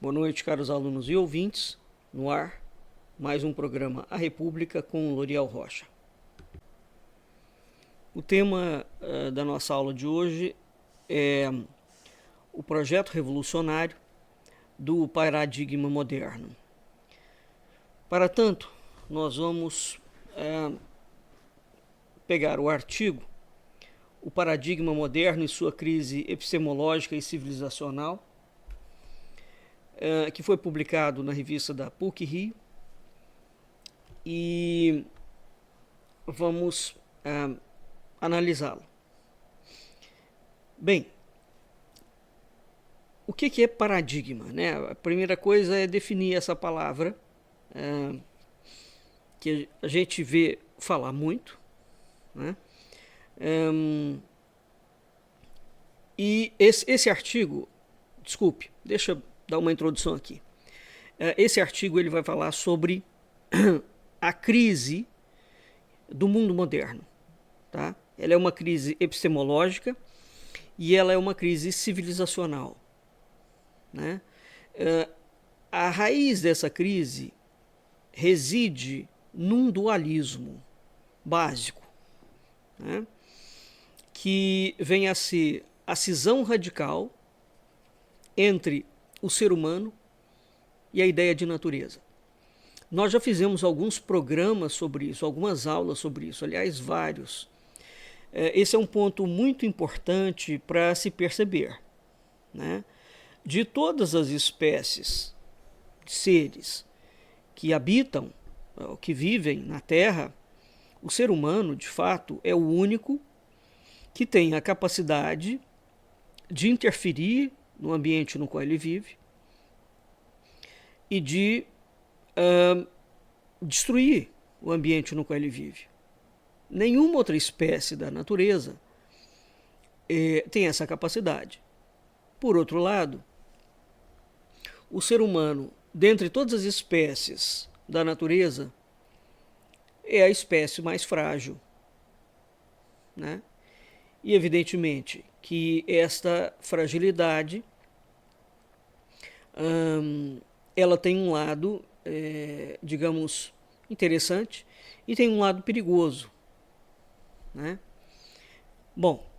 Boa noite, caros alunos e ouvintes. No ar, mais um programa A República com Loriel Rocha. O tema da nossa aula de hoje é o projeto revolucionário do paradigma moderno. Para tanto, nós vamos pegar o artigo O Paradigma Moderno e Sua Crise Epistemológica e Civilizacional, que foi publicado na revista da PUC-Rio, e vamos analisá-lo. Bem, o que é paradigma, né? A primeira coisa é definir essa palavra, que a gente vê falar muito, né? E esse artigo, desculpe, deixa eu dar uma introdução aqui. Esse artigo ele vai falar sobre a crise do mundo moderno, tá? Ela é uma crise epistemológica e ela é uma crise civilizacional, né? A raiz dessa crise reside num dualismo básico, né? Que vem a ser a cisão radical entre o ser humano e a ideia de natureza. Nós já fizemos alguns programas sobre isso, algumas aulas sobre isso, aliás, vários. Esse é um ponto muito importante para se perceber, né? De todas as espécies de seres que habitam, que vivem na Terra, o ser humano, de fato, é o único que tem a capacidade de interferir no ambiente no qual ele vive e de destruir o ambiente no qual ele vive. Nenhuma outra espécie da natureza tem essa capacidade. Por outro lado, o ser humano, dentre todas as espécies da natureza, é a espécie mais frágil, né? E evidentemente que esta fragilidade ela tem um lado, digamos, interessante e tem um lado perigoso, né? Bom,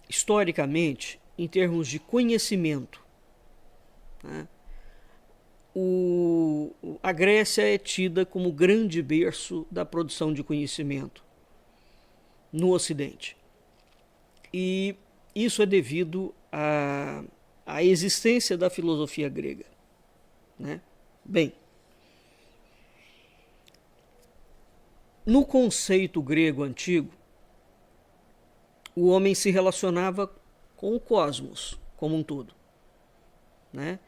historicamente, em termos de conhecimento, né, a Grécia é tida como o grande berço da produção de conhecimento no Ocidente. E isso é devido à existência da filosofia grega, né? Bem, no conceito grego antigo, o homem se relacionava com o cosmos como um todo, né?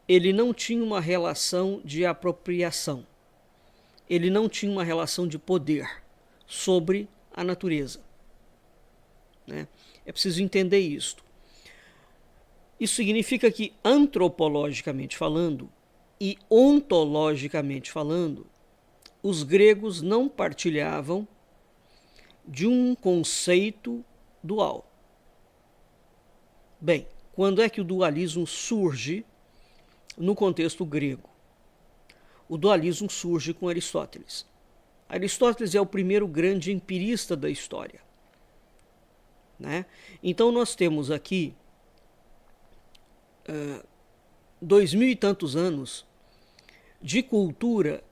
Ele não tinha uma relação de apropriação, ele não tinha uma relação de poder sobre a natureza, né? É preciso entender isto. Isso significa que, antropologicamente falando e ontologicamente falando, os gregos não partilhavam de um conceito dual. Bem, quando é que o dualismo surge no contexto grego? O dualismo surge com Aristóteles. Aristóteles é o primeiro grande empirista da história, né? Então nós temos aqui 2000 e tantos anos de cultura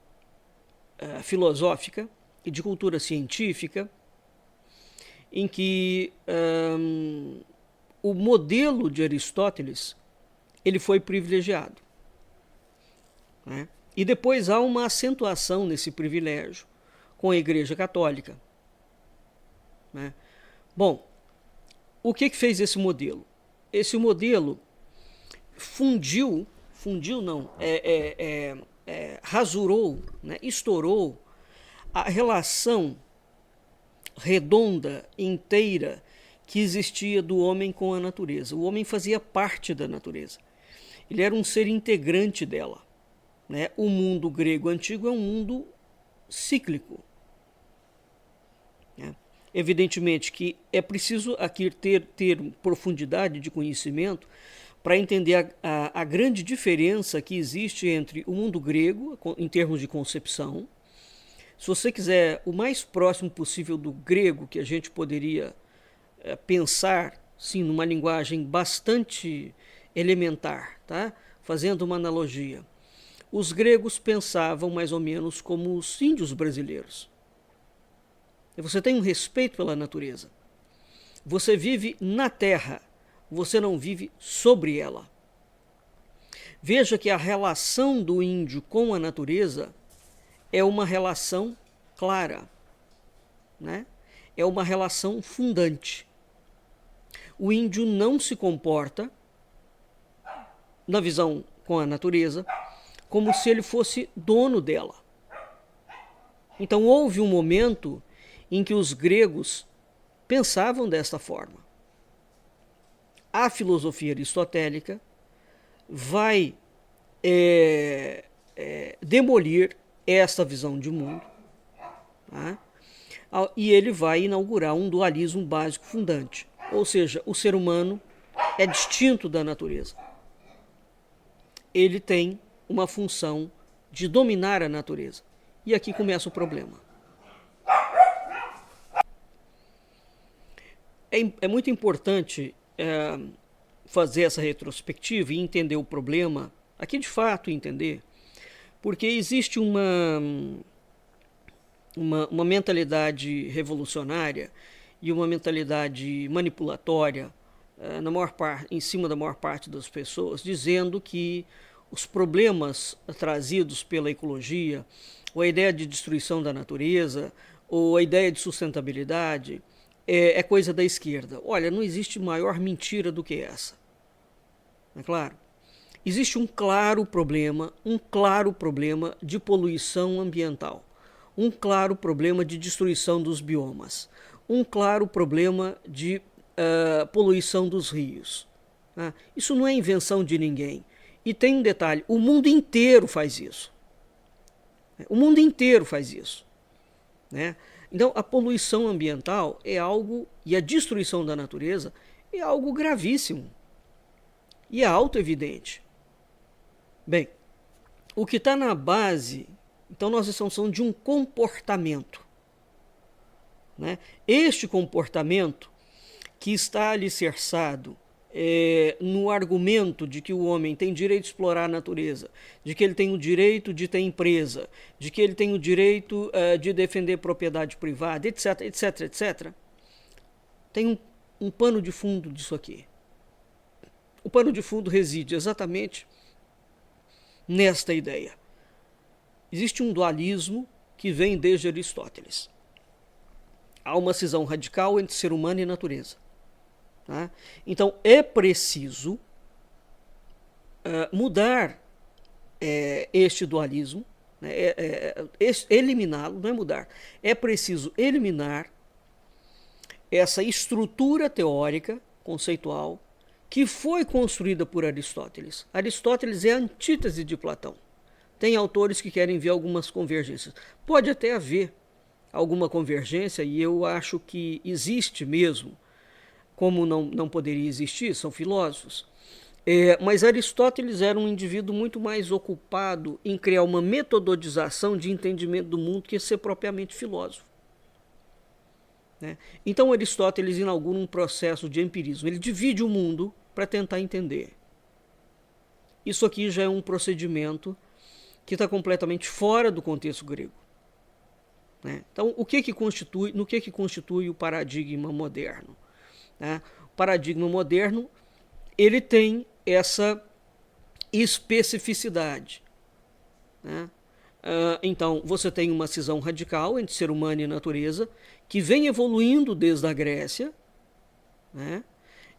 filosófica e de cultura científica em que o modelo de Aristóteles ele foi privilegiado, né? E depois há uma acentuação nesse privilégio com a Igreja Católica, né? Bom, o que fez esse modelo? Esse modelo rasurou, né, estourou a relação redonda, inteira, que existia do homem com a natureza. O homem fazia parte da natureza. Ele era um ser integrante dela, né? O mundo grego antigo é um mundo cíclico, né? Evidentemente que é preciso aqui ter profundidade de conhecimento para entender a grande diferença que existe entre o mundo grego, em termos de concepção. Se você quiser o mais próximo possível do grego que a gente poderia pensar, sim, numa linguagem bastante elementar, tá? Fazendo uma analogia. Os gregos pensavam mais ou menos como os índios brasileiros. Você tem um respeito pela natureza. Você vive na terra, você não vive sobre ela. Veja que a relação do índio com a natureza é uma relação clara, né? É uma relação fundante. O índio não se comporta, na visão com a natureza, como se ele fosse dono dela. Então houve um momento em que os gregos pensavam desta forma. A filosofia aristotélica vai demolir esta visão de mundo, tá? E ele vai inaugurar um dualismo básico fundante, ou seja, o ser humano é distinto da natureza. Ele tem uma função de dominar a natureza. E aqui começa o problema. É muito importante fazer essa retrospectiva e entender o problema, aqui de fato entender, porque existe uma mentalidade revolucionária e uma mentalidade manipulatória em cima da maior parte das pessoas, dizendo que os problemas trazidos pela ecologia, ou a ideia de destruição da natureza, ou a ideia de sustentabilidade, é coisa da esquerda. Olha, não existe maior mentira do que essa. É claro? Existe um claro problema de poluição ambiental, um claro problema de destruição dos biomas, um claro problema de poluição dos rios. Tá? Isso não é invenção de ninguém. E tem um detalhe, o mundo inteiro faz isso. O mundo inteiro faz isso, né? Então, a poluição ambiental é algo, e a destruição da natureza é algo gravíssimo. E é auto-evidente. Bem, o que está na base, então nós estamos falando de um comportamento, né? Este comportamento que está alicerçado no argumento de que o homem tem direito de explorar a natureza, de que ele tem o direito de ter empresa, de que ele tem o direito de defender propriedade privada, etc, etc, etc. Tem um pano de fundo disso aqui. O pano de fundo reside exatamente nesta ideia. Existe um dualismo que vem desde Aristóteles. Há uma cisão radical entre ser humano e natureza. Tá? Então é preciso mudar este dualismo, né? Eliminá-lo, não é mudar. É preciso eliminar essa estrutura teórica, conceitual, que foi construída por Aristóteles. Aristóteles é a antítese de Platão. Tem autores que querem ver algumas convergências. Pode até haver alguma convergência, e eu acho que existe mesmo. Como não poderia existir, são filósofos. Mas Aristóteles era um indivíduo muito mais ocupado em criar uma metodologização de entendimento do mundo que ser propriamente filósofo. Né? Então Aristóteles inaugura um processo de empirismo. Ele divide o mundo para tentar entender. Isso aqui já é um procedimento que está completamente fora do contexto grego. Né? Então, no que constitui o paradigma moderno? Né? O paradigma moderno ele tem essa especificidade. Né? Então, você tem uma cisão radical entre ser humano e natureza, que vem evoluindo desde a Grécia, né?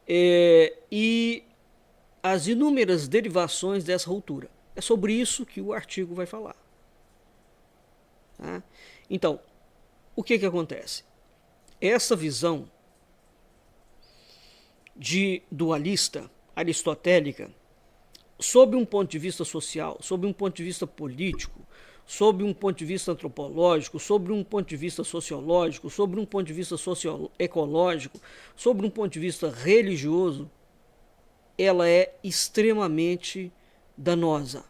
E as inúmeras derivações dessa ruptura. É sobre isso que o artigo vai falar. Tá? Então, o que acontece? Essa visão de dualista aristotélica, sob um ponto de vista social, sob um ponto de vista político, sob um ponto de vista antropológico, sob um ponto de vista sociológico, sob um ponto de vista socioecológico, sob um ponto de vista religioso, ela é extremamente danosa,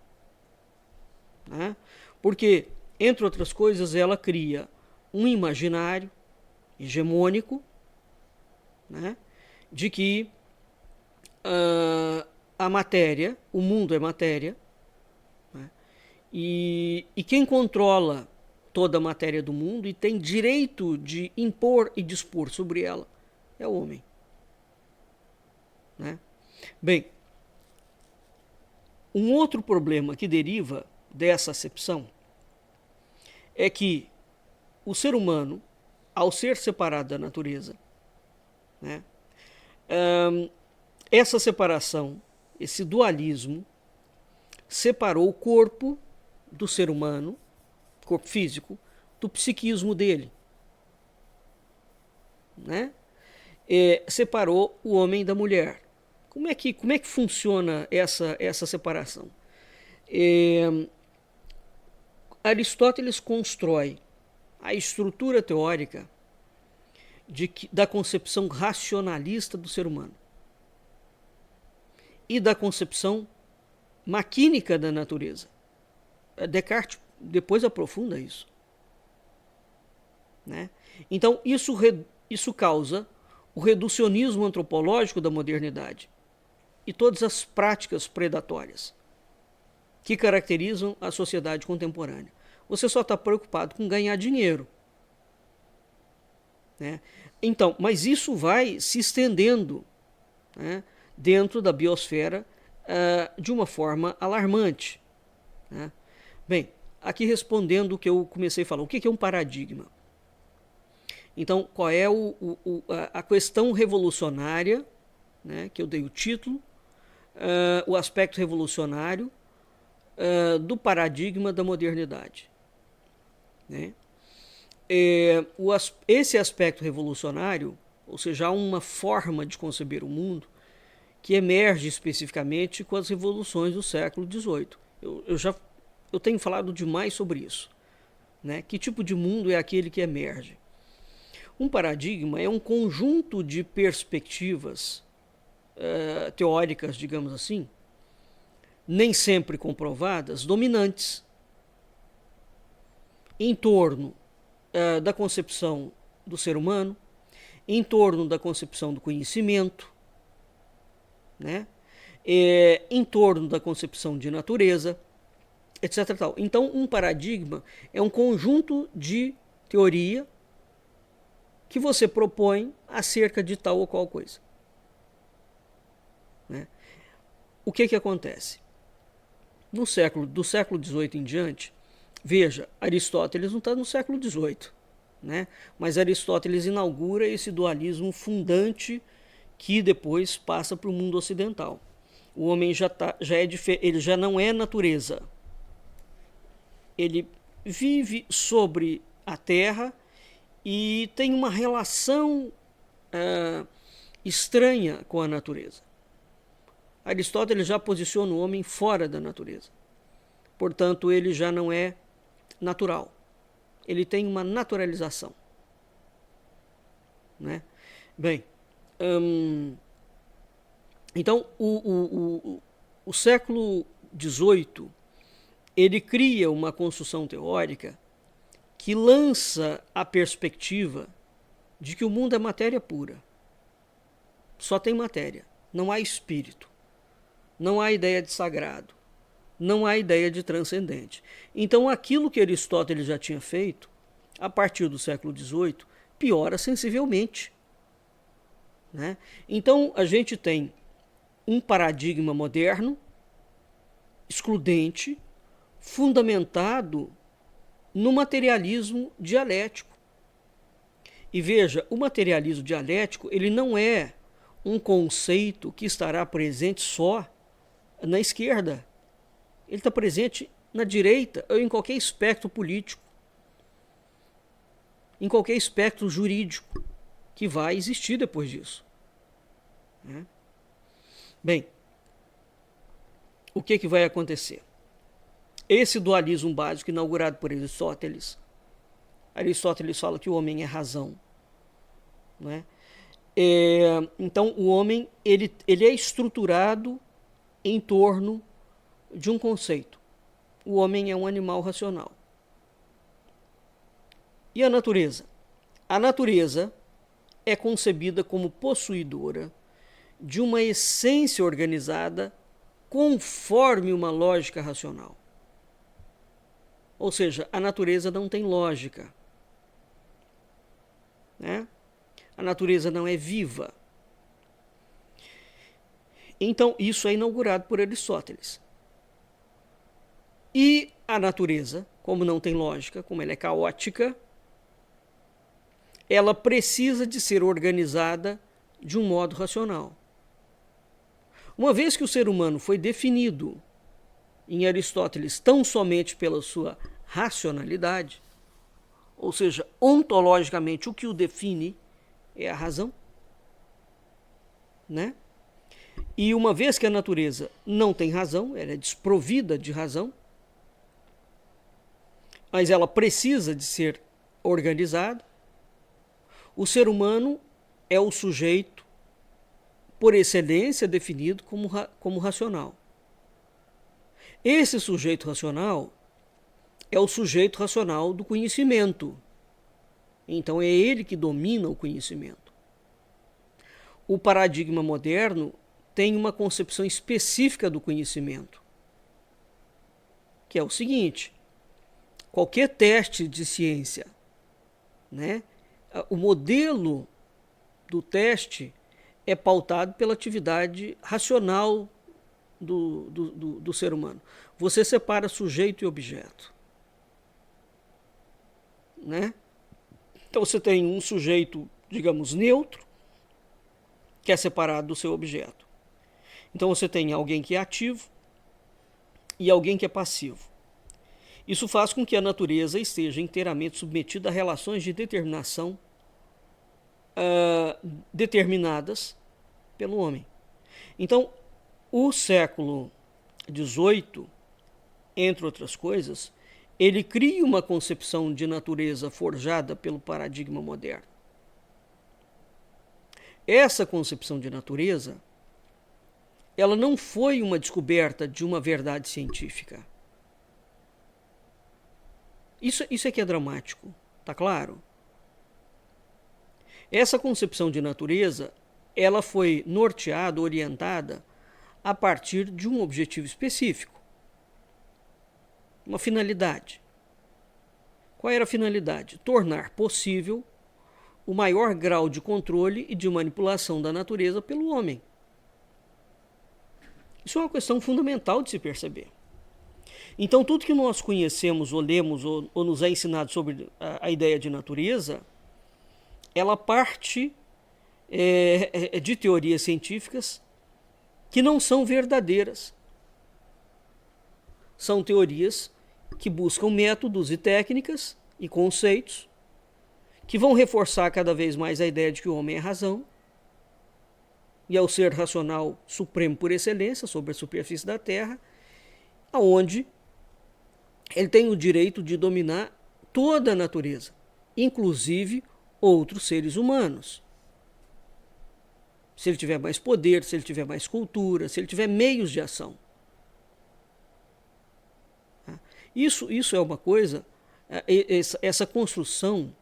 né? Porque, entre outras coisas, ela cria um imaginário hegemônico, né, de que a matéria, o mundo é matéria, né, e quem controla toda a matéria do mundo e tem direito de impor e dispor sobre ela é o homem, né? Bem, um outro problema que deriva dessa acepção é que o ser humano, ao ser separado da natureza, né, essa separação, esse dualismo, separou o corpo do ser humano, corpo físico, do psiquismo dele, né? Separou o homem da mulher. Como é que funciona essa separação? Aristóteles constrói a estrutura teórica da concepção racionalista do ser humano e da concepção maquínica da natureza. Descartes depois aprofunda isso, né? Então isso causa o reducionismo antropológico da modernidade e todas as práticas predatórias que caracterizam a sociedade contemporânea. Você só está preocupado com ganhar dinheiro, né? Então, mas isso vai se estendendo, né, dentro da biosfera de uma forma alarmante, né? Bem, aqui respondendo o que eu comecei a falar, o que é um paradigma? Então, qual é a questão revolucionária, né, que eu dei o título, o aspecto revolucionário do paradigma da modernidade, né? Esse aspecto revolucionário, ou seja, uma forma de conceber o mundo que emerge especificamente com as revoluções do século XVIII. Eu tenho falado demais sobre isso, né? Que tipo de mundo é aquele que emerge? Um paradigma é um conjunto de perspectivas teóricas, digamos assim, nem sempre comprovadas, dominantes, em torno da concepção do ser humano, em torno da concepção do conhecimento, né? Em torno da concepção de natureza, etc. Tal. Então, um paradigma é um conjunto de teoria que você propõe acerca de tal ou qual coisa, né? O que acontece? Do século XVIII em diante, veja, Aristóteles não está no século XVIII, né? Mas Aristóteles inaugura esse dualismo fundante que depois passa para o mundo ocidental. O homem ele já não é natureza. Ele vive sobre a terra e tem uma relação estranha com a natureza. Aristóteles já posiciona o homem fora da natureza. Portanto, ele já não é natural. Ele tem uma naturalização, né? Bem, então o século XVIII ele cria uma construção teórica que lança a perspectiva de que o mundo é matéria pura. Só tem matéria, não há espírito, não há ideia de sagrado, não há ideia de transcendente. Então aquilo que Aristóteles já tinha feito, a partir do século XVIII, piora sensivelmente, né? Então a gente tem um paradigma moderno, excludente, fundamentado no materialismo dialético. E veja, o materialismo dialético ele não é um conceito que estará presente só na esquerda. Ele está presente na direita ou em qualquer espectro político, em qualquer espectro jurídico que vai existir depois disso, né? Bem, o que vai acontecer? Esse dualismo básico inaugurado por Aristóteles fala que o homem é razão, né? Então o homem ele é estruturado em torno de um conceito. O homem é um animal racional. E a natureza? A natureza é concebida como possuidora de uma essência organizada conforme uma lógica racional. Ou seja, a natureza não tem lógica, né? A natureza não é viva. Então, isso é inaugurado por Aristóteles. E a natureza, como não tem lógica, como ela é caótica, ela precisa de ser organizada de um modo racional. Uma vez que o ser humano foi definido em Aristóteles tão somente pela sua racionalidade, ou seja, ontologicamente o que o define é a razão, né? E uma vez que a natureza não tem razão, ela é desprovida de razão, mas ela precisa de ser organizada, o ser humano é o sujeito, por excelência, definido como racional. Esse sujeito racional é o sujeito racional do conhecimento. Então é ele que domina o conhecimento. O paradigma moderno tem uma concepção específica do conhecimento, que é o seguinte: qualquer teste de ciência, né, o modelo do teste é pautado pela atividade racional do ser humano. Você separa sujeito e objeto, né? Então você tem um sujeito, digamos, neutro, que é separado do seu objeto. Então você tem alguém que é ativo e alguém que é passivo. Isso faz com que a natureza esteja inteiramente submetida a relações de determinação determinadas pelo homem. Então, o século XVIII, entre outras coisas, ele cria uma concepção de natureza forjada pelo paradigma moderno. Essa concepção de natureza, ela não foi uma descoberta de uma verdade científica. Isso é que é dramático, tá claro? Essa concepção de natureza, ela foi norteada, orientada a partir de um objetivo específico, uma finalidade. Qual era a finalidade? Tornar possível o maior grau de controle e de manipulação da natureza pelo homem. Isso é uma questão fundamental de se perceber. Então, tudo que nós conhecemos, ou lemos, ou nos é ensinado sobre a ideia de natureza, ela parte de teorias científicas que não são verdadeiras. São teorias que buscam métodos e técnicas e conceitos que vão reforçar cada vez mais a ideia de que o homem é razão e é o ser racional supremo por excelência sobre a superfície da Terra, aonde ele tem o direito de dominar toda a natureza, inclusive outros seres humanos. Se ele tiver mais poder, se ele tiver mais cultura, se ele tiver meios de ação. Isso é uma coisa, essa construção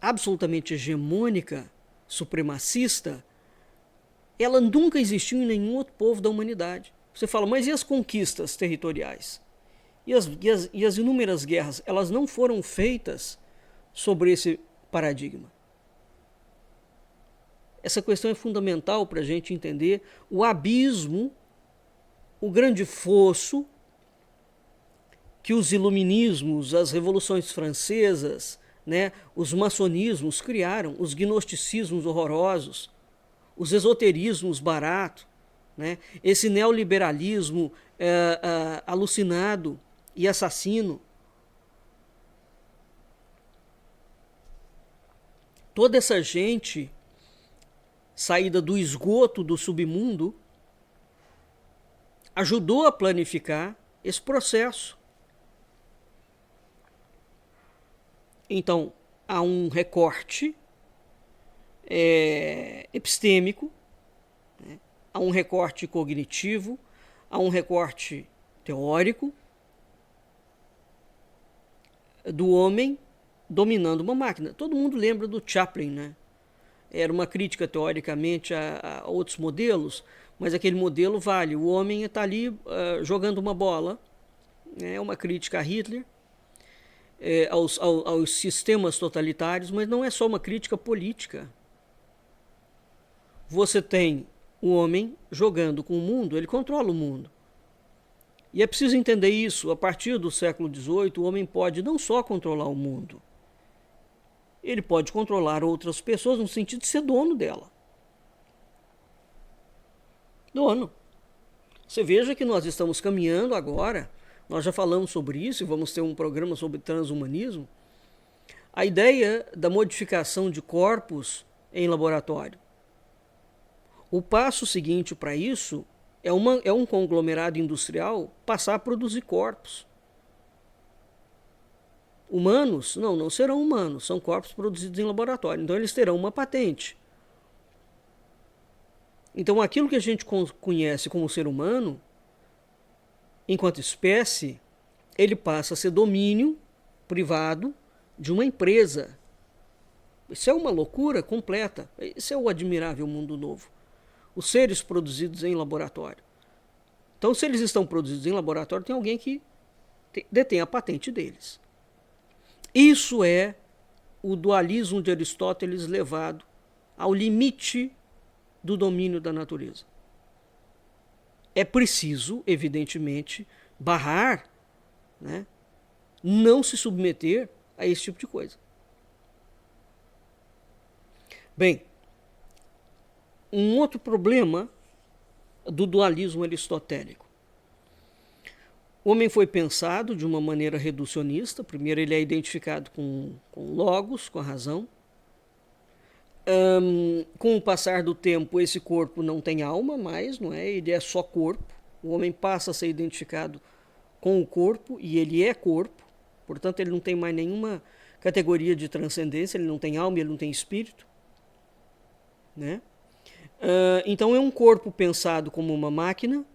absolutamente hegemônica, supremacista, ela nunca existiu em nenhum outro povo da humanidade. Você fala, mas e as conquistas territoriais? E as inúmeras guerras, elas não foram feitas sobre esse paradigma. Essa questão é fundamental para a gente entender o abismo, o grande fosso que os iluminismos, as revoluções francesas, né, os maçonismos criaram, os gnosticismos horrorosos, os esoterismos baratos, né, esse neoliberalismo alucinado e assassino. Toda essa gente saída do esgoto do submundo ajudou a planificar esse processo. Então, há um recorte epistêmico, né? Há um recorte cognitivo, há um recorte teórico do homem dominando uma máquina. Todo mundo lembra do Chaplin, né? Era uma crítica teoricamente a outros modelos, mas aquele modelo vale. O homem está ali jogando uma bola. É uma crítica a Hitler, aos sistemas totalitários, mas não é só uma crítica política. Você tem o homem jogando com o mundo, ele controla o mundo. E é preciso entender isso. A partir do século XVIII, o homem pode não só controlar o mundo, ele pode controlar outras pessoas no sentido de ser dono dela. Dono. Você veja que nós estamos caminhando agora, nós já falamos sobre isso e vamos ter um programa sobre transhumanismo, a ideia da modificação de corpos em laboratório. O passo seguinte para isso é um conglomerado industrial passar a produzir corpos. Humanos? Não serão humanos, são corpos produzidos em laboratório. Então eles terão uma patente. Então aquilo que a gente conhece como ser humano, enquanto espécie, ele passa a ser domínio privado de uma empresa. Isso é uma loucura completa. Isso é o admirável mundo novo. Os seres produzidos em laboratório. Então, se eles estão produzidos em laboratório, tem alguém que detém a patente deles. Isso é o dualismo de Aristóteles levado ao limite do domínio da natureza. É preciso, evidentemente, barrar, né? Não se submeter a esse tipo de coisa. Bem, um outro problema do dualismo aristotélico. O homem foi pensado de uma maneira reducionista. Primeiro, ele é identificado com logos, com a razão. Com o passar do tempo, esse corpo não tem alma mais, não é? Ele é só corpo. O homem passa a ser identificado com o corpo e ele é corpo. Portanto, ele não tem mais nenhuma categoria de transcendência. Ele não tem alma, ele não tem espírito, né? Então é um corpo pensado como uma máquina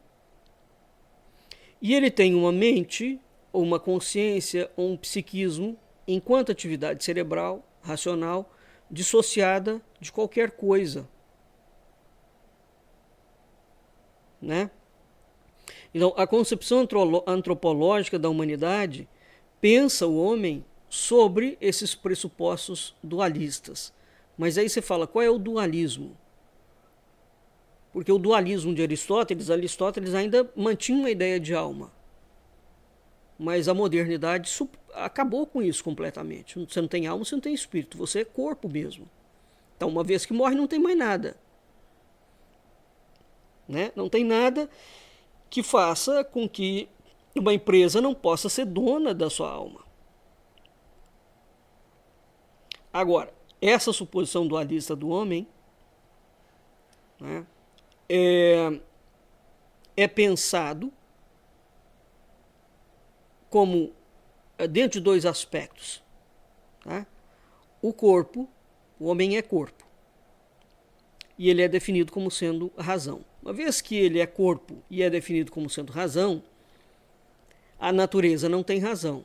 e ele tem uma mente ou uma consciência ou um psiquismo enquanto atividade cerebral, racional, dissociada de qualquer coisa, né? Então a concepção antropológica da humanidade pensa o homem sobre esses pressupostos dualistas. Mas aí você fala, qual é o dualismo? Porque o dualismo de Aristóteles ainda mantinha uma ideia de alma. Mas a modernidade acabou com isso completamente. Você não tem alma, você não tem espírito, você é corpo mesmo. Então, uma vez que morre, não tem mais nada. Né? Não tem nada que faça com que uma empresa não possa ser dona da sua alma. Agora, essa suposição dualista do homem, né, é pensado como dentro de dois aspectos. Tá? O corpo, o homem é corpo. E ele é definido como sendo razão. Uma vez que ele é corpo e é definido como sendo razão, a natureza não tem razão.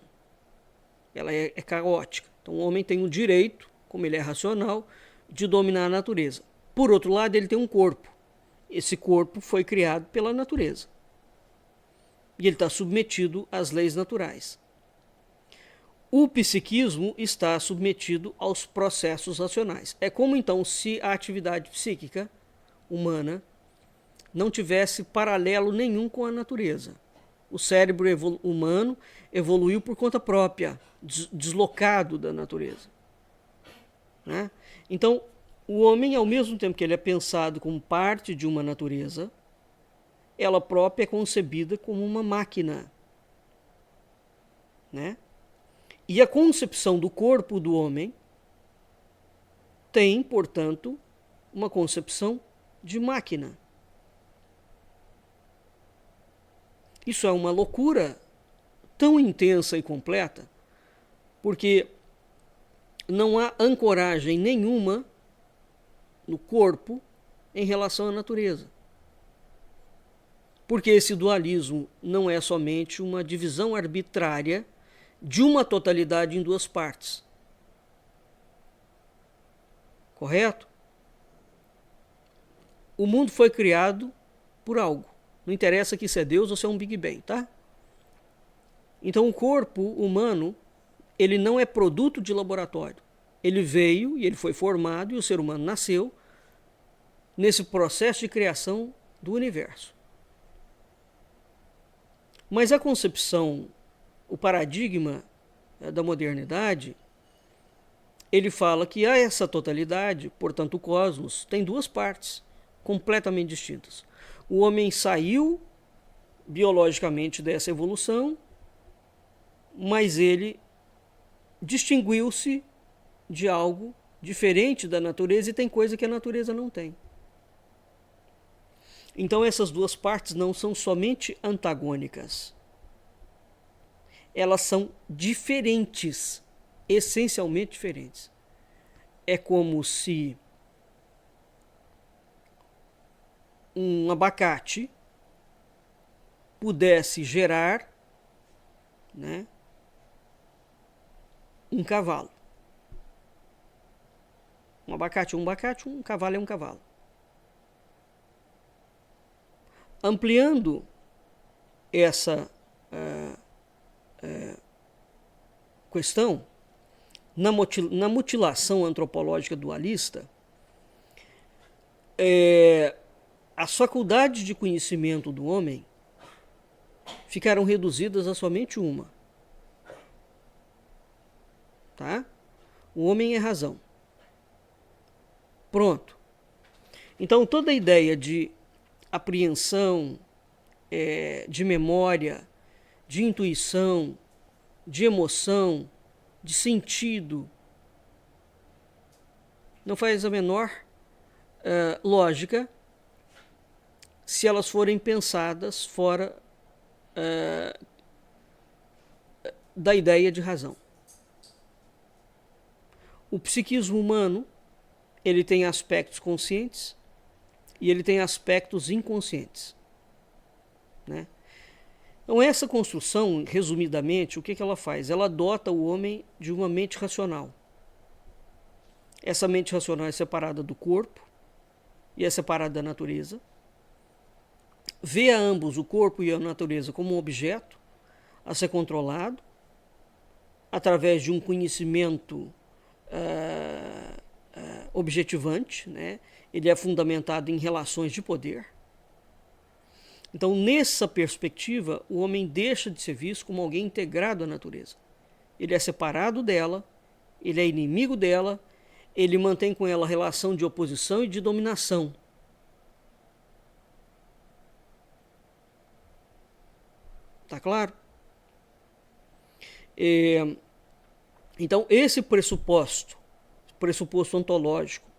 Ela é caótica. Então o homem tem o direito, como ele é racional, de dominar a natureza. Por outro lado, ele tem um corpo. Esse corpo foi criado pela natureza. E ele está submetido às leis naturais. O psiquismo está submetido aos processos racionais. É como então se a atividade psíquica humana não tivesse paralelo nenhum com a natureza. O cérebro humano evoluiu por conta própria, deslocado da natureza. Né? Então, o homem, ao mesmo tempo que ele é pensado como parte de uma natureza, ela própria é concebida como uma máquina. Né? E a concepção do corpo do homem tem, portanto, uma concepção de máquina. Isso é uma loucura tão intensa e completa, porque não há ancoragem nenhuma no corpo em relação à natureza. Porque esse dualismo não é somente uma divisão arbitrária de uma totalidade em duas partes. Correto? O mundo foi criado por algo. Não interessa que isso é Deus ou se é um Big Bang, tá? Então o corpo humano, ele não é produto de laboratório. Ele veio e ele foi formado e o ser humano nasceu nesse processo de criação do universo. Mas a concepção, o paradigma da modernidade, ele fala que essa totalidade, portanto o cosmos, tem duas partes completamente distintas. O homem saiu biologicamente dessa evolução, mas ele distinguiu-se de algo diferente da natureza e tem coisa que a natureza não tem. Então essas duas partes não são somente antagônicas. Elas são diferentes, essencialmente diferentes. É como se um abacate pudesse gerar, né, um cavalo. Um abacate é um abacate, um cavalo é um cavalo. Ampliando essa questão, na mutilação antropológica dualista, as faculdades de conhecimento do homem ficaram reduzidas a somente uma. Tá? O homem é razão. Pronto. Então toda a ideia de apreensão, de memória, de intuição, de emoção, de sentido, não faz a menor lógica se elas forem pensadas fora da ideia de razão. O psiquismo humano, ele tem aspectos conscientes e ele tem aspectos inconscientes, né? Então essa construção, resumidamente, o que ela faz? Ela dota o homem de uma mente racional. Essa mente racional é separada do corpo e é separada da natureza. Vê a ambos, o corpo e a natureza, como um objeto a ser controlado através de um conhecimento objetivante, né? Ele é fundamentado em relações de poder. Então, nessa perspectiva, o homem deixa de ser visto como alguém integrado à natureza. Ele é separado dela, ele é inimigo dela, ele mantém com ela relação de oposição e de dominação. Tá claro? Então, esse pressuposto ontológico,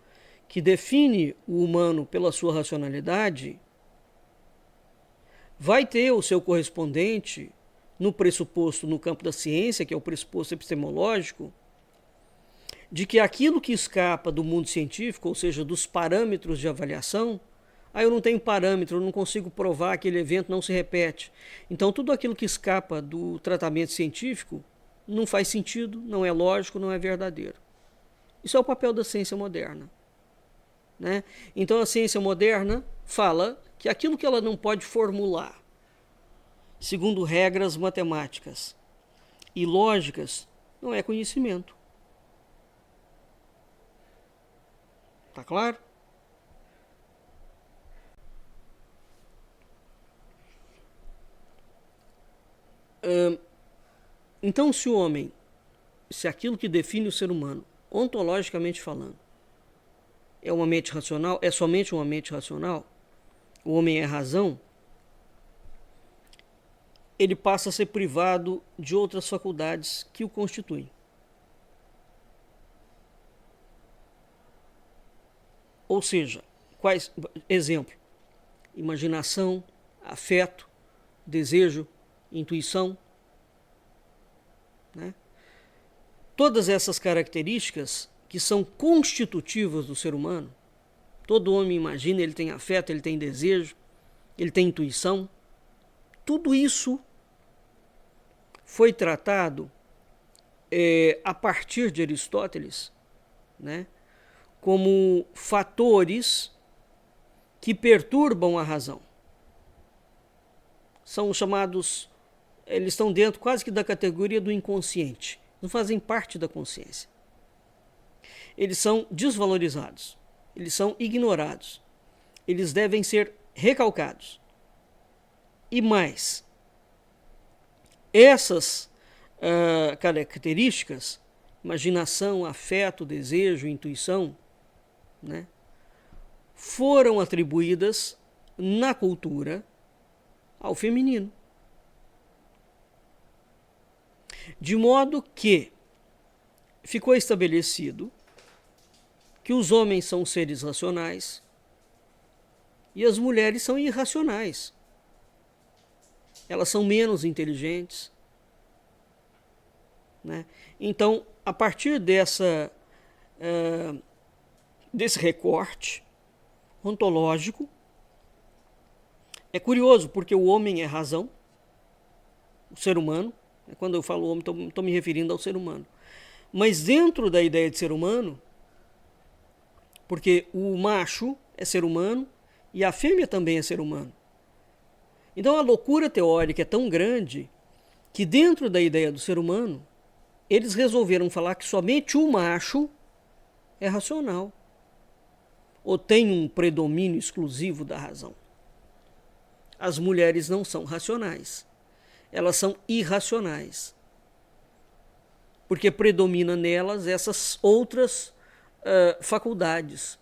que define o humano pela sua racionalidade, vai ter o seu correspondente no pressuposto no campo da ciência, que é o pressuposto epistemológico, de que aquilo que escapa do mundo científico, ou seja, dos parâmetros de avaliação, eu não tenho parâmetro, eu não consigo provar que aquele evento não se repete. Então tudo aquilo que escapa do tratamento científico não faz sentido, não é lógico, não é verdadeiro. Isso é o papel da ciência moderna, né? Então a ciência moderna fala que aquilo que ela não pode formular segundo regras matemáticas e lógicas não é conhecimento. Tá claro? Então, se aquilo que define o ser humano, ontologicamente falando, é uma mente racional, é somente uma mente racional, o homem é razão, ele passa a ser privado de outras faculdades que o constituem. Ou seja, exemplo, imaginação, afeto, desejo, intuição, né? Todas essas características que são constitutivas do ser humano, Todo homem imagina, ele tem afeto, ele tem desejo, ele tem intuição. Tudo isso foi tratado a partir de Aristóteles, né, como fatores que perturbam a razão. São chamados, eles estão dentro quase que da categoria do inconsciente, não fazem parte da consciência. Eles são desvalorizados, eles são ignorados, eles devem ser recalcados. E mais, essas características, imaginação, afeto, desejo, intuição, né, foram atribuídas na cultura ao feminino. De modo que ficou estabelecido que os homens são seres racionais e as mulheres são irracionais. Elas são menos inteligentes, né? Então, a partir desse recorte ontológico, é curioso, porque o homem é razão, o ser humano. Quando eu falo homem, estou me referindo ao ser humano. Mas dentro da ideia de ser humano, porque o macho é ser humano e a fêmea também é ser humano. Então a loucura teórica é tão grande que dentro da ideia do ser humano, eles resolveram falar que somente o macho é racional, ou tem um predomínio exclusivo da razão. As mulheres não são racionais, elas são irracionais, porque predomina nelas essas outras faculdades,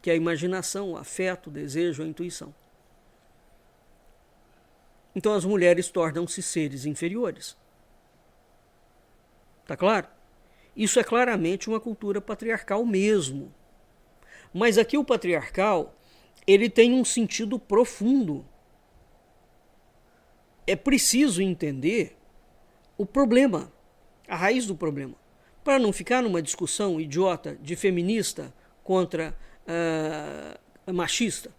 que é a imaginação, o afeto, o desejo, a intuição. Então as mulheres tornam-se seres inferiores. Tá claro? Isso é claramente uma cultura patriarcal mesmo. Mas aqui o patriarcal, ele tem um sentido profundo. É preciso entender o problema, a raiz do problema, para não ficar numa discussão idiota de feminista contra machista.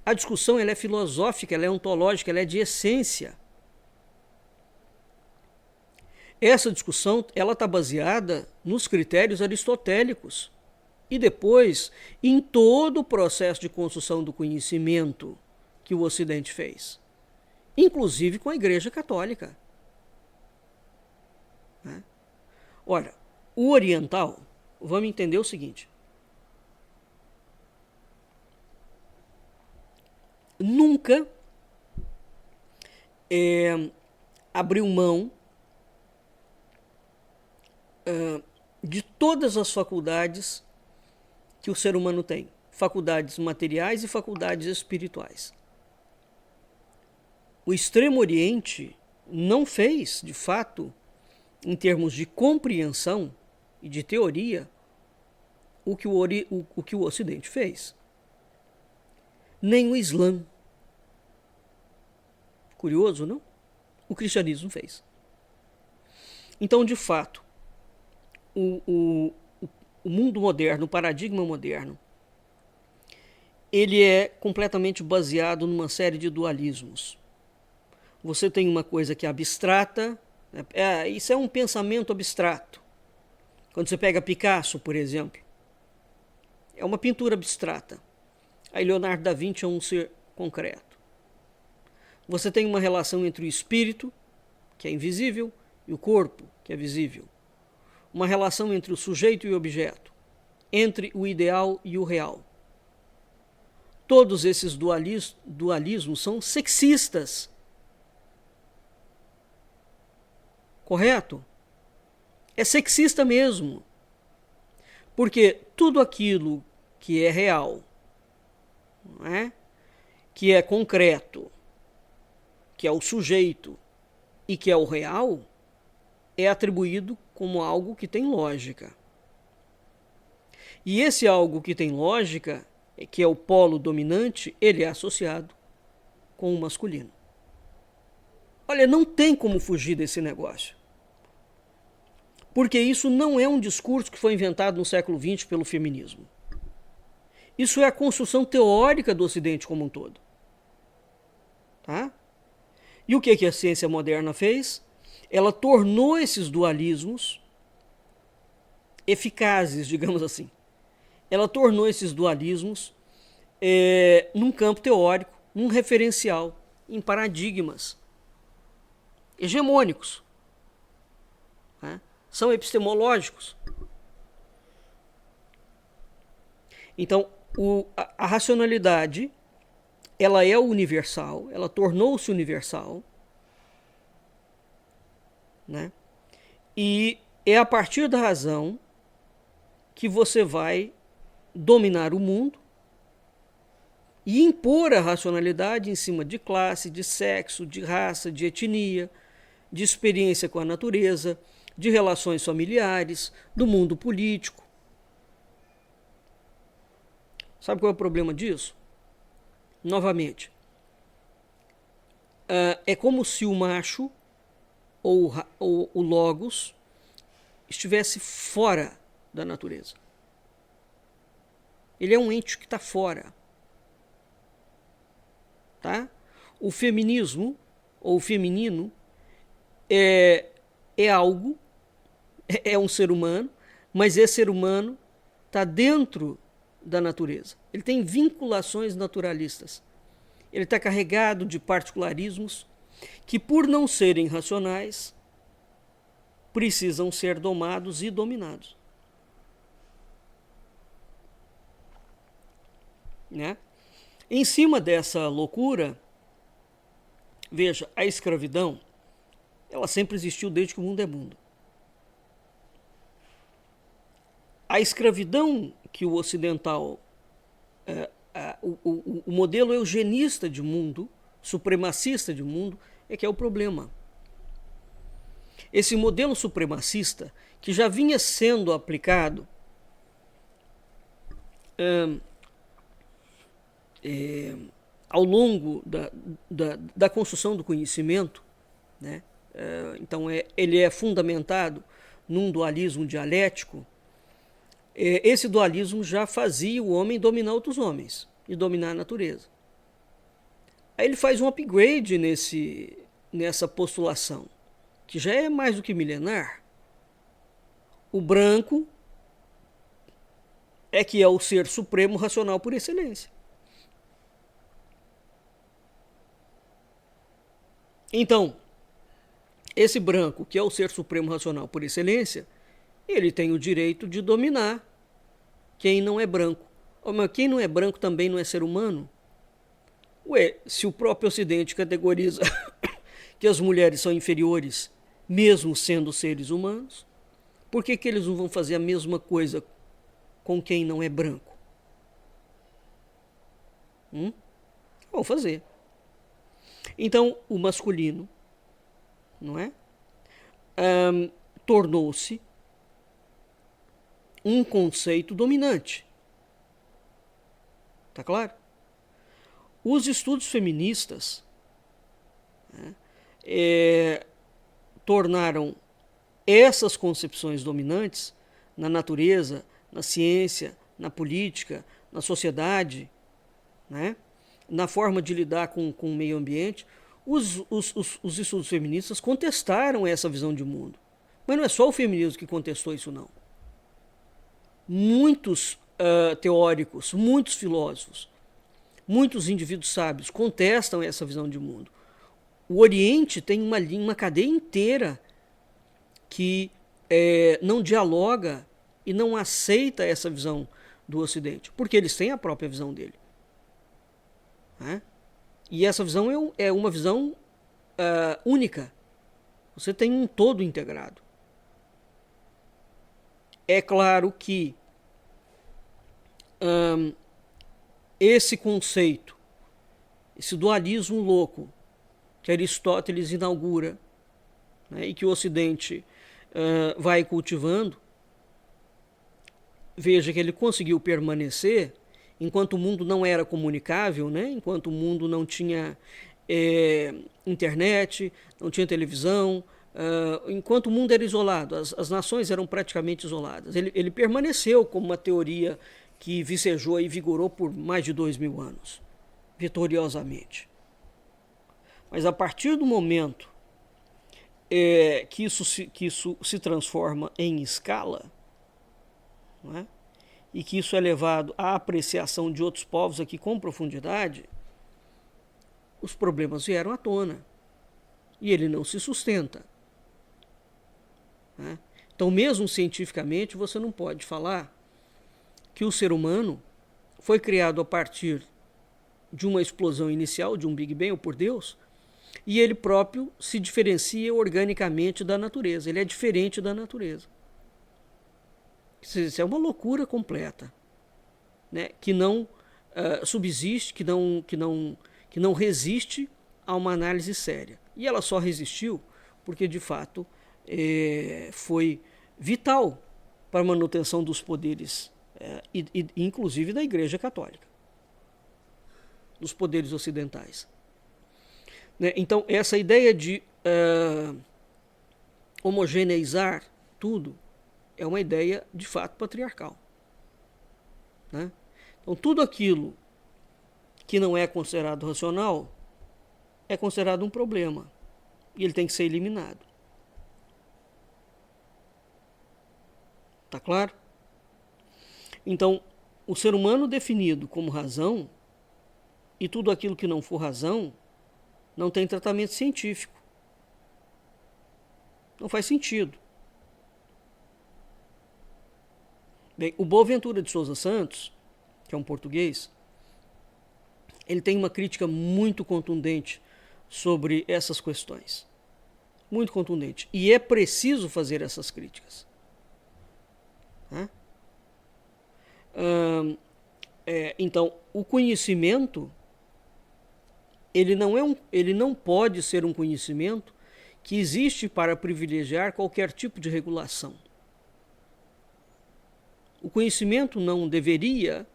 A discussão ela é filosófica, ela é ontológica, ela é de essência. Essa discussão ela está baseada nos critérios aristotélicos e depois em todo o processo de construção do conhecimento que o Ocidente fez, inclusive com a Igreja Católica. Né? Olha, o oriental, vamos entender o seguinte: nunca abriu mão de todas as faculdades que o ser humano tem, faculdades materiais e faculdades espirituais. O Extremo Oriente não fez, de fato, em termos de compreensão e de teoria, o que o Ocidente fez. Nem o Islã. Curioso, não? O cristianismo fez. Então, de fato, o mundo moderno, o paradigma moderno, ele é completamente baseado numa série de dualismos. Você tem uma coisa que é abstrata, isso é um pensamento abstrato. Quando você pega Picasso, por exemplo, é uma pintura abstrata. Aí Leonardo da Vinci é um ser concreto. Você tem uma relação entre o espírito, que é invisível, e o corpo, que é visível. Uma relação entre o sujeito e o objeto, entre o ideal e o real. Todos esses dualismos são sexistas. Correto? É sexista mesmo. Porque tudo aquilo que é real, não é? Que é concreto, que é o sujeito e que é o real, é atribuído como algo que tem lógica. E esse algo que tem lógica, que é o polo dominante, ele é associado com o masculino. Olha, não tem como fugir desse negócio. Porque isso não é um discurso que foi inventado no século XX pelo feminismo. Isso é a construção teórica do Ocidente como um todo. Tá? E o que a ciência moderna fez? Ela tornou esses dualismos eficazes, digamos assim. Ela tornou esses dualismos num campo teórico, num referencial, em paradigmas hegemônicos. Né? São epistemológicos. Então, a racionalidade, ela é universal, ela tornou-se universal, né? E é a partir da razão que você vai dominar o mundo e impor a racionalidade em cima de classe, de sexo, de raça, de etnia, de experiência com a natureza, de relações familiares, do mundo político. Sabe qual é o problema disso? Novamente, é como se o macho ou o logos estivesse fora da natureza. Ele é um ente que está fora. Tá? O feminismo ou o feminino é algo, é um ser humano, mas esse ser humano está dentro da natureza. Ele tem vinculações naturalistas. Ele está carregado de particularismos que, por não serem racionais, precisam ser domados e dominados. Né? Em cima dessa loucura, veja, a escravidão, ela sempre existiu desde que o mundo é mundo. A escravidão que o ocidental, o modelo eugenista de mundo, supremacista de mundo, é que é o problema. Esse modelo supremacista, que já vinha sendo aplicado ao longo da construção do conhecimento, né? Então ele é fundamentado num dualismo dialético. Esse dualismo já fazia o homem dominar outros homens e dominar a natureza. Aí ele faz um upgrade nessa postulação, que já é mais do que milenar. O branco é que é o ser supremo racional por excelência. Então, esse branco, que é o ser supremo racional por excelência, ele tem o direito de dominar quem não é branco. Mas quem não é branco também não é ser humano? Ué, se o próprio Ocidente categoriza que as mulheres são inferiores, mesmo sendo seres humanos, por que eles não vão fazer a mesma coisa com quem não é branco? Vão fazer. Então, o masculino, não é? Tornou-se um conceito dominante. Tá claro? Os estudos feministas, né, tornaram essas concepções dominantes na natureza, na ciência, na política, na sociedade, né, na forma de lidar com o meio ambiente. Os estudos feministas contestaram essa visão de mundo. Mas não é só o feminismo que contestou isso, não. Muitos teóricos, muitos filósofos, muitos indivíduos sábios contestam essa visão de mundo. O Oriente tem uma cadeia inteira que não dialoga e não aceita essa visão do Ocidente, porque eles têm a própria visão dele. Né? E essa visão é uma visão única. Você tem um todo integrado. É claro que esse conceito, esse dualismo louco que Aristóteles inaugura, né, e que o Ocidente vai cultivando, veja que ele conseguiu permanecer enquanto o mundo não era comunicável, né, enquanto o mundo não tinha internet, não tinha televisão, enquanto o mundo era isolado, as nações eram praticamente isoladas. Ele permaneceu como uma teoria que vicejou e vigorou por mais de 2000 anos, vitoriosamente. Mas a partir do momento que isso se transforma em escala, não é? E que isso é levado à apreciação de outros povos aqui com profundidade, os problemas vieram à tona e ele não se sustenta. Né? Então, mesmo cientificamente, você não pode falar que o ser humano foi criado a partir de uma explosão inicial, de um Big Bang, ou por Deus, e ele próprio se diferencia organicamente da natureza. Ele é diferente da natureza. Isso é uma loucura completa, né? Que não subsiste, que não resiste a uma análise séria. E ela só resistiu porque, de fato, foi vital para a manutenção dos poderes, inclusive da Igreja Católica, dos poderes ocidentais. Né? Então, essa ideia de homogeneizar tudo é uma ideia, de fato, patriarcal. Né? Então, tudo aquilo que não é considerado racional é considerado um problema e ele tem que ser eliminado. Tá claro? Então, o ser humano definido como razão e tudo aquilo que não for razão não tem tratamento científico. Não faz sentido. Bem, o Boaventura de Souza Santos, que é um português, ele tem uma crítica muito contundente sobre essas questões. Muito contundente. E é preciso fazer essas críticas. Né? Então, o conhecimento, ele não pode ser um conhecimento que existe para privilegiar qualquer tipo de regulação. O conhecimento não deveria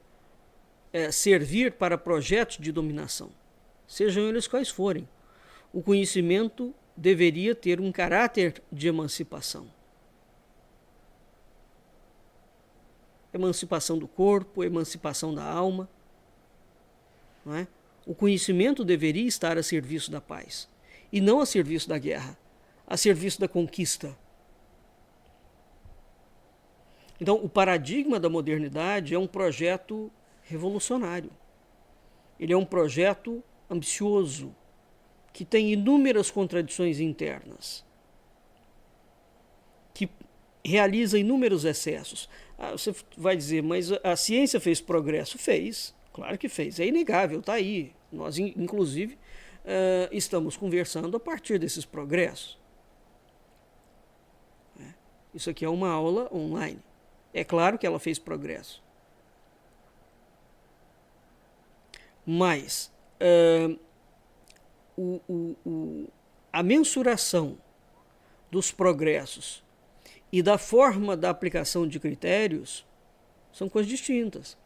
servir para projetos de dominação, sejam eles quais forem. O conhecimento deveria ter um caráter de emancipação. Emancipação do corpo, emancipação da alma. Não é? O conhecimento deveria estar a serviço da paz, e não a serviço da guerra, a serviço da conquista. Então, o paradigma da modernidade é um projeto revolucionário. Ele é um projeto ambicioso, que tem inúmeras contradições internas, que realiza inúmeros excessos. Você vai dizer, mas a ciência fez progresso? Fez, claro que fez, é inegável, está aí. Nós, inclusive, estamos conversando a partir desses progressos. Isso aqui é uma aula online. É claro que ela fez progresso. Mas a mensuração dos progressos e da forma da aplicação de critérios são coisas distintas.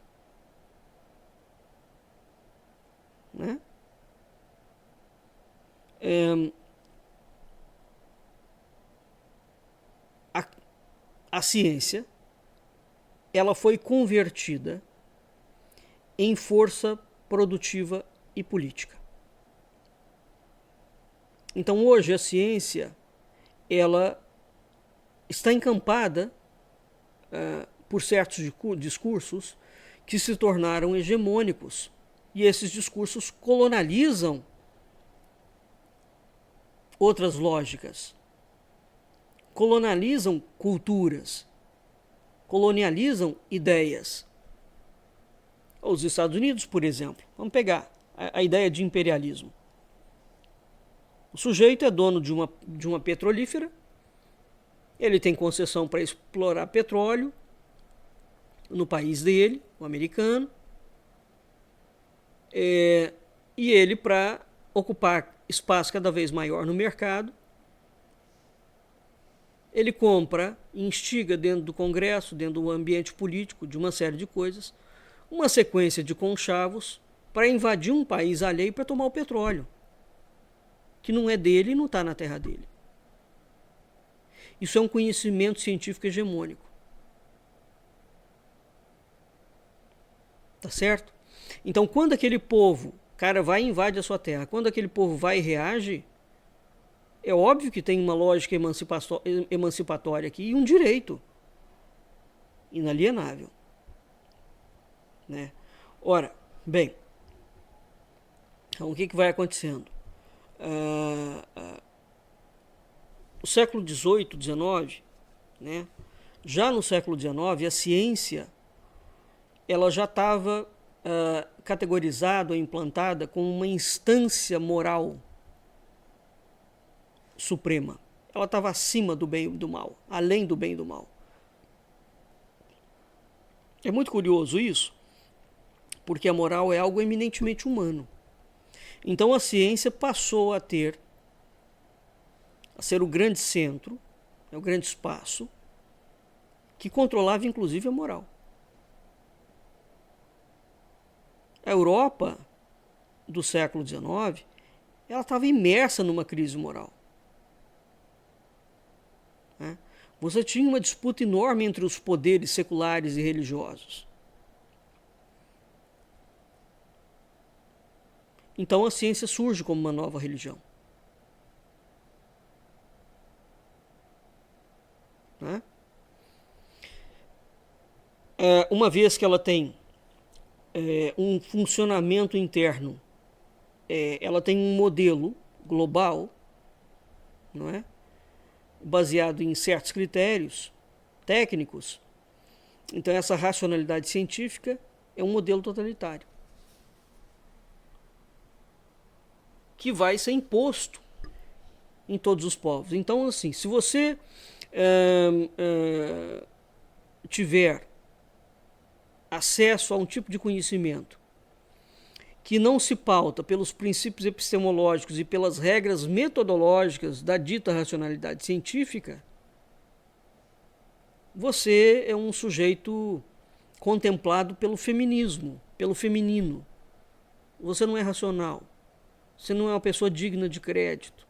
Né? A ciência, ela foi convertida em força produtiva e política. Então hoje a ciência, ela está encampada por certos discursos que se tornaram hegemônicos, e esses discursos colonializam outras lógicas, colonializam culturas, colonializam ideias. Os Estados Unidos, por exemplo, vamos pegar a ideia de imperialismo. O sujeito é dono de uma petrolífera, ele tem concessão para explorar petróleo no país dele, o americano, e ele, para ocupar espaço cada vez maior no mercado, ele compra, instiga dentro do Congresso, dentro do ambiente político, de uma série de coisas, uma sequência de conchavos para invadir um país alheio para tomar o petróleo, que não é dele e não está na terra dele. Isso é um conhecimento científico hegemônico. Tá certo? Então, quando aquele povo, cara, vai e invade a sua terra, quando aquele povo vai e reage, é óbvio que tem uma lógica emancipatória aqui e um direito inalienável, né? Ora, bem, então o que vai acontecendo? O século XVIII, XIX, né? Já no século XIX, a ciência ela já estava categorizada ou implantada como uma instância moral suprema. Ela estava acima do bem e do mal, além do bem e do mal. É muito curioso isso, porque a moral é algo eminentemente humano. Então a ciência passou a ser o grande centro, o grande espaço, que controlava inclusive a moral. A Europa do século XIX, ela estava imersa numa crise moral. Né? Você tinha uma disputa enorme entre os poderes seculares e religiosos. Então a ciência surge como uma nova religião. Né? Uma vez que ela tem um funcionamento interno, ela tem um modelo global, não é? Baseado em certos critérios técnicos. Então essa racionalidade científica é um modelo totalitário que vai ser imposto em todos os povos. Então, assim, se você tiver acesso a um tipo de conhecimento que não se pauta pelos princípios epistemológicos e pelas regras metodológicas da dita racionalidade científica, você é um sujeito contemplado pelo feminismo, pelo feminino. Você não é racional. Você não é uma pessoa digna de crédito.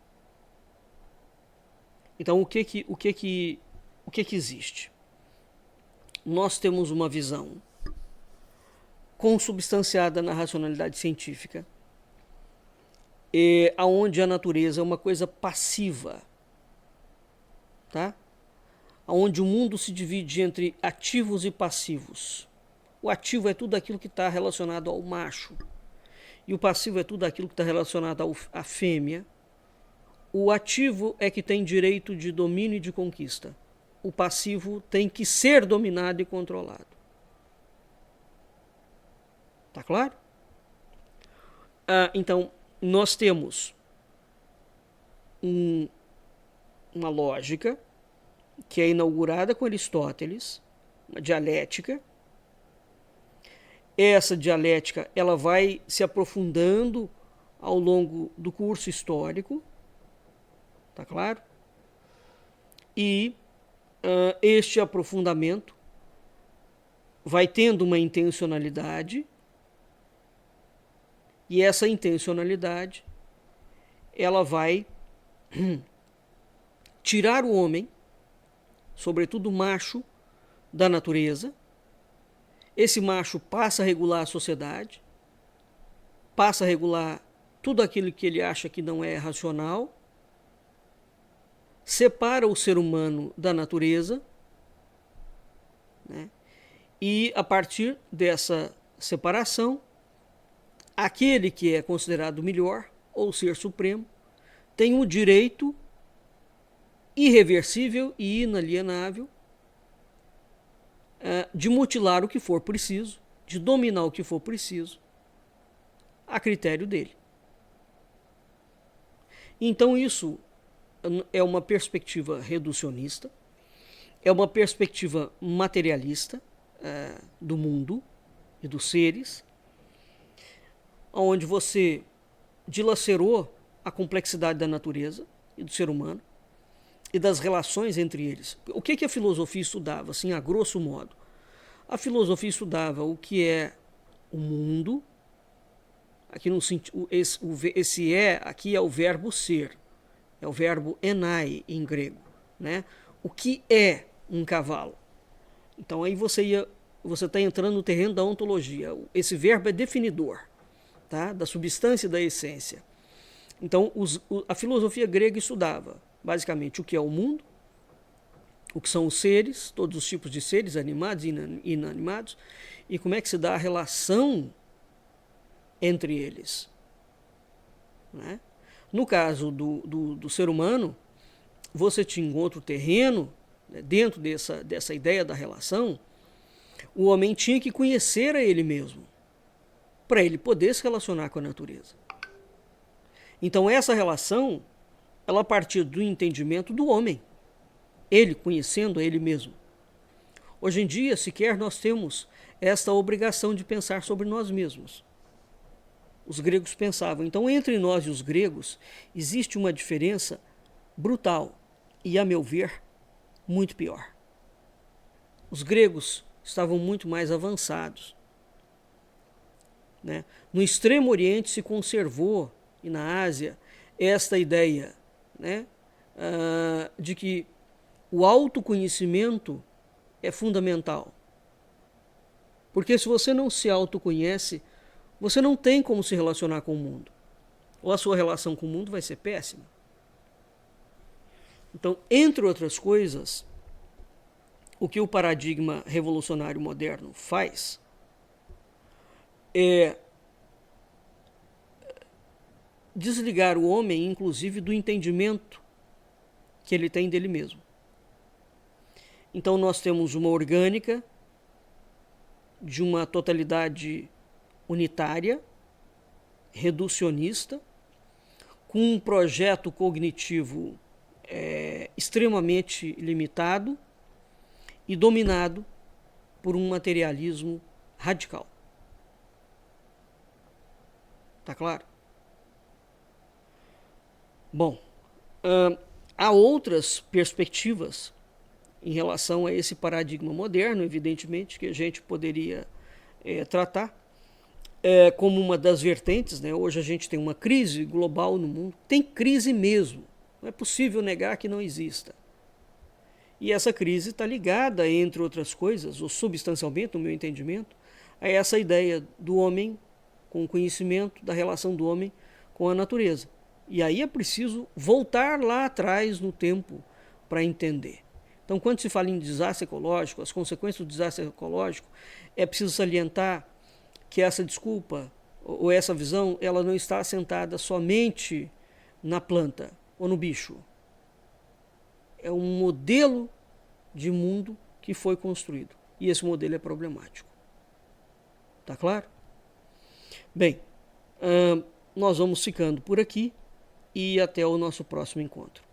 Então, o que existe? Nós temos uma visão consubstanciada na racionalidade científica, aonde a natureza é uma coisa passiva, tá? Onde o mundo se divide entre ativos e passivos. O ativo é tudo aquilo que está relacionado ao macho, e o passivo é tudo aquilo que está relacionado à fêmea. O ativo é que tem direito de domínio e de conquista. O passivo tem que ser dominado e controlado. Tá claro? Então, nós temos uma lógica que é inaugurada com Aristóteles, uma dialética. Essa dialética ela vai se aprofundando ao longo do curso histórico, tá claro? E este aprofundamento vai tendo uma intencionalidade, e essa intencionalidade ela vai tirar o homem, sobretudo o macho, da natureza. Esse macho passa a regular a sociedade, passa a regular tudo aquilo que ele acha que não é racional, separa o ser humano da natureza, né? E a partir dessa separação, aquele que é considerado melhor, ou ser supremo, tem o direito irreversível e inalienável de mutilar o que for preciso, de dominar o que for preciso, a critério dele. Então isso é uma perspectiva reducionista, é uma perspectiva materialista do mundo e dos seres, onde você dilacerou a complexidade da natureza e do ser humano e das relações entre eles. O que a filosofia estudava, assim, a grosso modo? A filosofia estudava o que é o mundo. Aqui no esse aqui é o verbo ser, é o verbo enai em grego, né? O que é um cavalo? Então aí você ia você está entrando no terreno da ontologia. Esse verbo é definidor, tá? Da substância e da essência. Então, a filosofia grega estudava basicamente o que é o mundo, o que são os seres, todos os tipos de seres, animados e inanimados, e como é que se dá a relação entre eles. Né? No caso do ser humano, você tinha um outro terreno, né, dentro dessa ideia da relação. O homem tinha que conhecer a ele mesmo, para ele poder se relacionar com a natureza. Então essa relação, ela partia do entendimento do homem, ele conhecendo a ele mesmo. Hoje em dia, sequer nós temos esta obrigação de pensar sobre nós mesmos. Os gregos pensavam. Então, entre nós e os gregos, existe uma diferença brutal e, a meu ver, muito pior. Os gregos estavam muito mais avançados. Né? No Extremo Oriente se conservou, e na Ásia, esta ideia, né, de que o autoconhecimento é fundamental. Porque se você não se autoconhece, você não tem como se relacionar com o mundo. Ou a sua relação com o mundo vai ser péssima. Então, entre outras coisas, o que o paradigma revolucionário moderno faz é desligar o homem, inclusive, do entendimento que ele tem dele mesmo. Então, nós temos uma orgânica de uma totalidade unitária, reducionista, com um projeto cognitivo extremamente limitado e dominado por um materialismo radical. Tá claro? Bom, há outras perspectivas em relação a esse paradigma moderno, evidentemente, que a gente poderia tratar como uma das vertentes. Né? Hoje a gente tem uma crise global no mundo, tem crise mesmo, não é possível negar que não exista. E essa crise está ligada, entre outras coisas, ou substancialmente, no meu entendimento, a essa ideia do homem com o conhecimento, da relação do homem com a natureza. E aí é preciso voltar lá atrás no tempo para entender. Então, quando se fala em desastre ecológico, as consequências do desastre ecológico, é preciso salientar que essa desculpa ou essa visão, ela não está assentada somente na planta ou no bicho. É um modelo de mundo que foi construído. E esse modelo é problemático. Tá claro? Bem, nós vamos ficando por aqui e até o nosso próximo encontro.